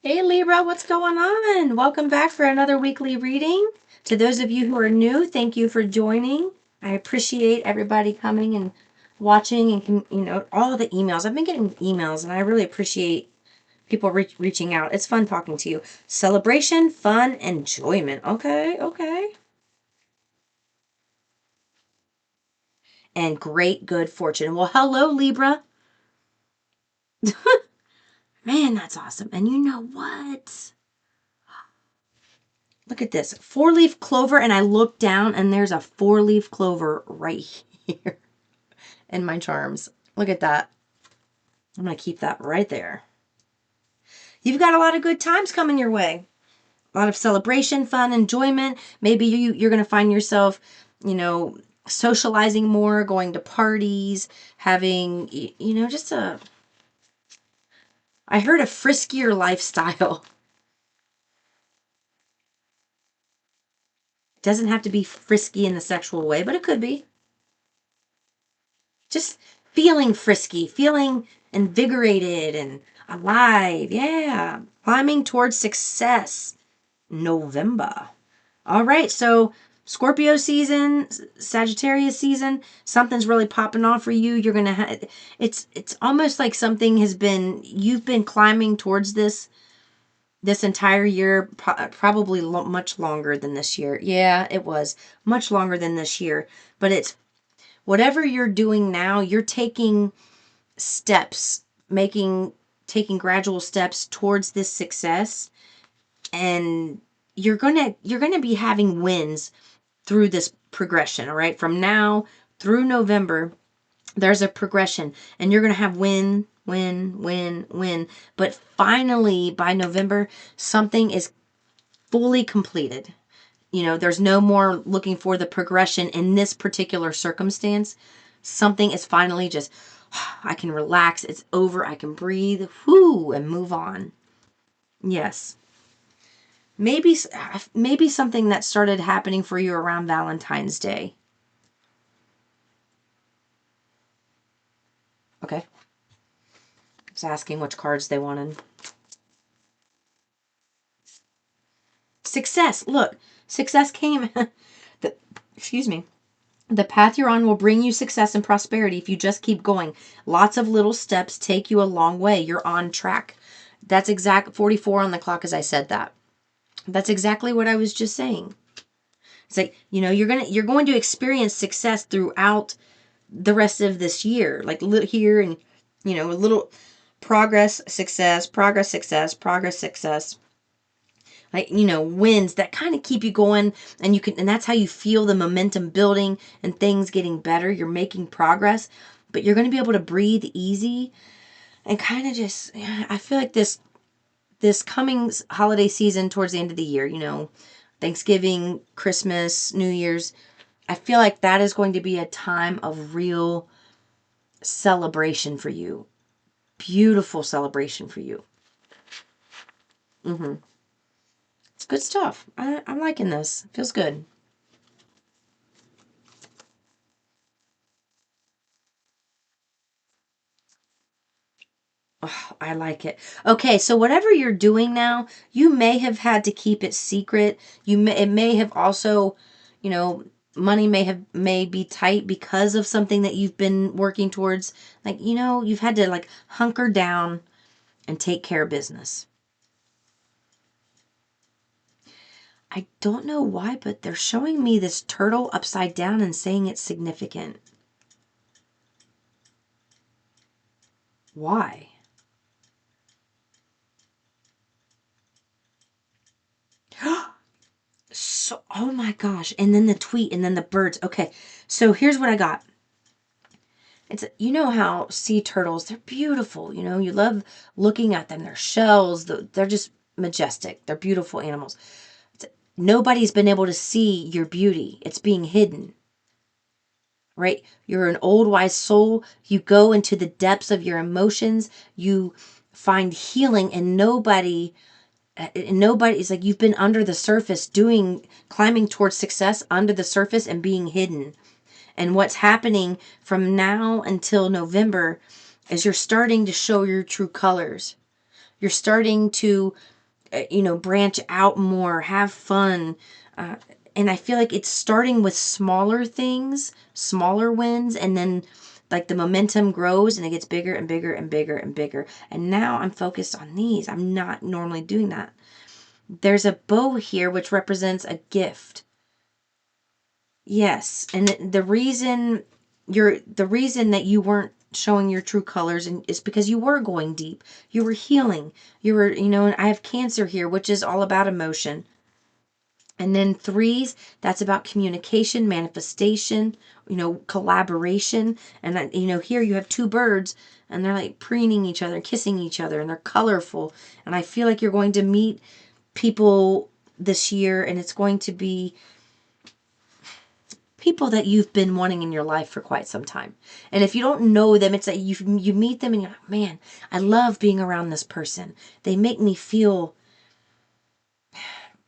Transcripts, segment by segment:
Hey Libra, what's going on? Welcome back for another weekly reading. To those of you who are new, thank you for joining. I appreciate everybody coming and watching and all the emails. I've been getting emails and I really appreciate people reaching out. It's fun talking to you. Celebration, fun, enjoyment. Okay. And great good fortune. Well, hello Libra. Man, that's awesome. And you know what? Look at this. 4-leaf clover, and I look down and there's a 4-leaf clover right here in my charms. Look at that. I'm going to keep that right there. You've got a lot of good times coming your way. A lot of celebration, fun, enjoyment. Maybe you're going to find yourself, socializing more, going to parties, having, just I heard a friskier lifestyle. It doesn't have to be frisky in the sexual way, but it could be. Just feeling frisky, feeling invigorated and alive. Yeah. Climbing towards success. November. All right. So Scorpio season, Sagittarius season, something's really popping off for you. You're going to have, it's almost like something you've been climbing towards this entire year, probably much longer than this year. Yeah, it was much longer than this year, but it's whatever you're doing now, you're taking steps, taking gradual steps towards this success, and you're gonna be having wins through this progression. All right, from now through November, there's a progression, and you're gonna have win. But finally, by November, something is fully completed. There's no more looking for the progression in this particular circumstance. Something is finally just, I can relax. It's over. I can breathe, whoo, and move on. Yes. Maybe something that started happening for you around Valentine's Day. Okay. I was asking which cards they wanted. Success. Look, success came. Excuse me. The path you're on will bring you success and prosperity if you just keep going. Lots of little steps take you a long way. You're on track. That's exact 44 on the clock as I said that. That's exactly what I was just saying. It's like, you're going to experience success throughout the rest of this year. Like here and a little progress, success, progress, success, progress, success. Like, wins that kind of keep you going, and that's how you feel the momentum building and things getting better. You're making progress, but you're going to be able to breathe easy and kind of just, I feel like this coming holiday season towards the end of the year, Thanksgiving, Christmas, New Year's, I feel like that is going to be a time of real celebration for you. Beautiful celebration for you. It's good stuff. I'm liking this. It feels good. Oh, I like it. Okay, so whatever you're doing now, you may have had to keep it secret. It may have also, you know, money may be tight because of something that you've been working towards. Like, you've had to like hunker down and take care of business. I don't know why, but they're showing me this turtle upside down and saying it's significant. Why? So, oh my gosh. And then the tweet and then the birds. Okay. So here's what I got. It's, how sea turtles, they're beautiful. You love looking at them. Their shells, they're just majestic. They're beautiful animals. Nobody's been able to see your beauty. It's being hidden, right? You're an old wise soul. You go into the depths of your emotions. You find healing, and nobody's like, you've been under the surface climbing towards success under the surface and being hidden. And what's happening from now until November is you're starting to show your true colors. You're starting to branch out more, have fun. Uh, and I feel like it's starting with smaller things, smaller wins, and then like the momentum grows and it gets bigger and bigger and bigger and bigger. And now I'm focused on these. I'm not normally doing that. There's a bow here which represents a gift. Yes, and the reason that you weren't showing your true colors and is because you were going deep. You were healing. You were, and I have Cancer here, which is all about emotion. And then threes, that's about communication, manifestation, collaboration. And here you have two birds and they're like preening each other, kissing each other, and they're colorful. And I feel like you're going to meet people this year, and it's going to be people that you've been wanting in your life for quite some time. And if you don't know them, it's that you meet them and you're like, man, I love being around this person. They make me feel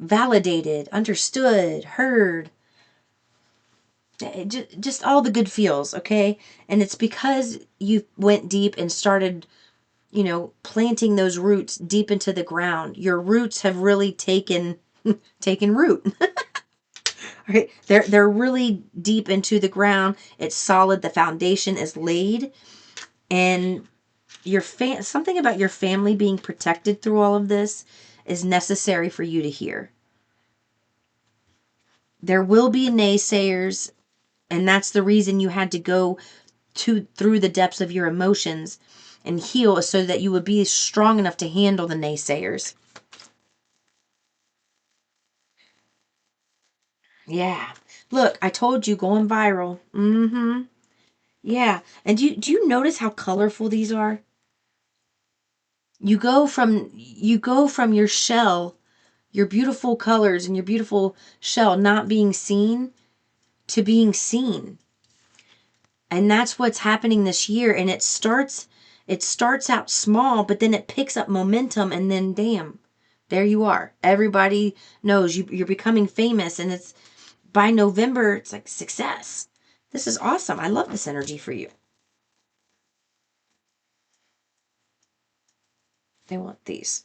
validated, understood, heard. Just all the good feels, okay? And it's because you went deep and started, planting those roots deep into the ground. Your roots have really taken root. Right? They're really deep into the ground. It's solid. The foundation is laid, and something about your family being protected through all of this is necessary for you to hear. There will be naysayers, and that's the reason you had to go through the depths of your emotions and heal, so that you would be strong enough to handle the naysayers. Yeah. Look, I told you, going viral. Mm-hmm. Yeah. And do you notice how colorful these are? You go from your shell, your beautiful colors and your beautiful shell not being seen to being seen. And that's what's happening this year. And it starts out small, but then it picks up momentum, and then damn, there you are. Everybody knows you're becoming famous, and it's by November, it's like success. This is awesome. I love this energy for you. They want these.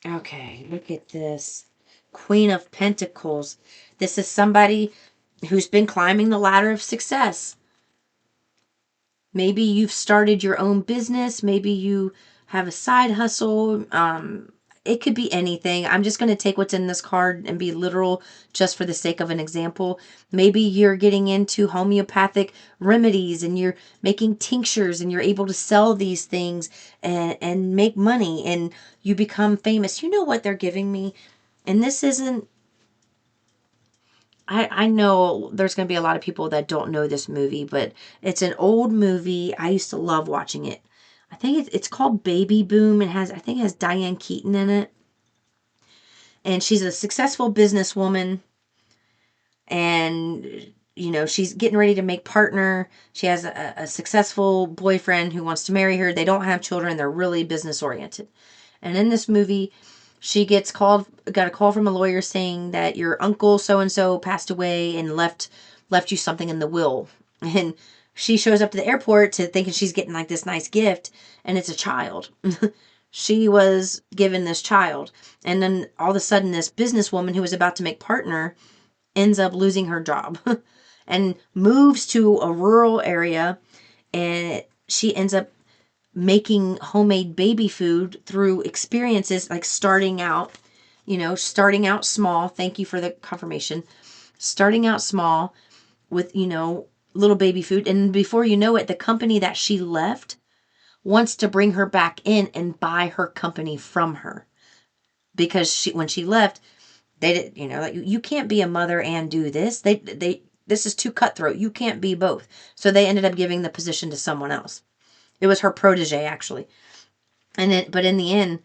Okay, look at this. Queen of Pentacles. This is somebody who's been climbing the ladder of success. Maybe you've started your own business. Maybe you have a side hustle. It could be anything. I'm just going to take what's in this card and be literal just for the sake of an example. Maybe you're getting into homeopathic remedies and you're making tinctures and you're able to sell these things and make money and you become famous. You know what they're giving me? And this isn't, I know there's going to be a lot of people that don't know this movie, but it's an old movie. I used to love watching it. I think it's called Baby Boom. I think it has Diane Keaton in it. And she's a successful businesswoman, and she's getting ready to make partner. She has a successful boyfriend who wants to marry her. They don't have children. They're really business oriented. And in this movie, she got a call from a lawyer saying that your uncle so and so passed away and left you something in the will. And she shows up to the airport to thinking she's getting like this nice gift, and it's a child. She was given this child, and then all of a sudden, this businesswoman who was about to make partner ends up losing her job and moves to a rural area, and she ends up making homemade baby food through experiences, like starting out small. Thank you for the confirmation. Starting out small with, little baby food. And before you know it, the company that she left wants to bring her back in and buy her company from her. Because when she left, they did, like, you can't be a mother and do this. This is too cutthroat. You can't be both. So they ended up giving the position to someone else. It was her protege, actually. But in the end,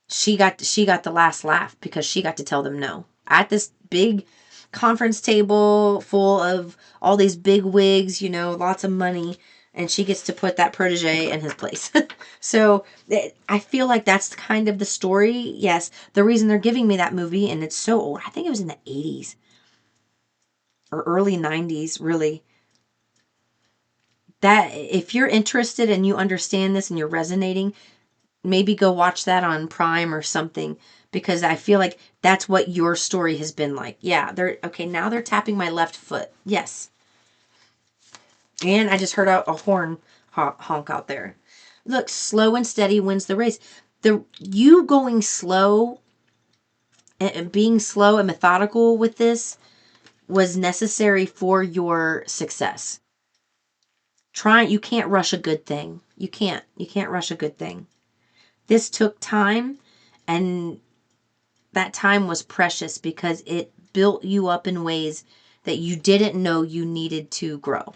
she got the last laugh because she got to tell them no at this big conference table full of all these big wigs, lots of money, and she gets to put that protege in his place. So I feel like that's kind of the story. Yes, the reason they're giving me that movie, and it's so old. I think it was in the 80s or early 90s, really. that if you're interested and you understand this and you're resonating, maybe go watch that on Prime or something, because I feel like that's what your story has been like. Yeah, they're okay. Now they're tapping my left foot. Yes. And I just heard a horn honk out there. Look, slow and steady wins the race. You going slow and being slow and methodical with this was necessary for your success. You can't rush a good thing. You can't rush a good thing. This took time, and that time was precious because it built you up in ways that you didn't know you needed to grow.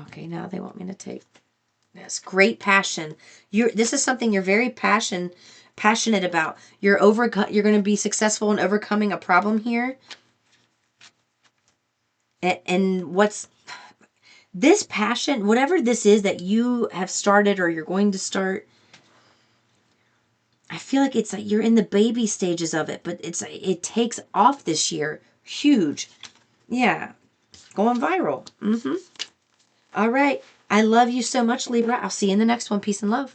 Okay, now they want me to take this. Great passion. This is something you're very passionate about. You're going to be successful in overcoming a problem here. And what's this passion, whatever this is that you have started or you're going to start, I feel like it's like you're in the baby stages of it, but it takes off this year. Huge. Yeah. Going viral. All right. I love you so much, Libra. I'll see you in the next one. Peace and love.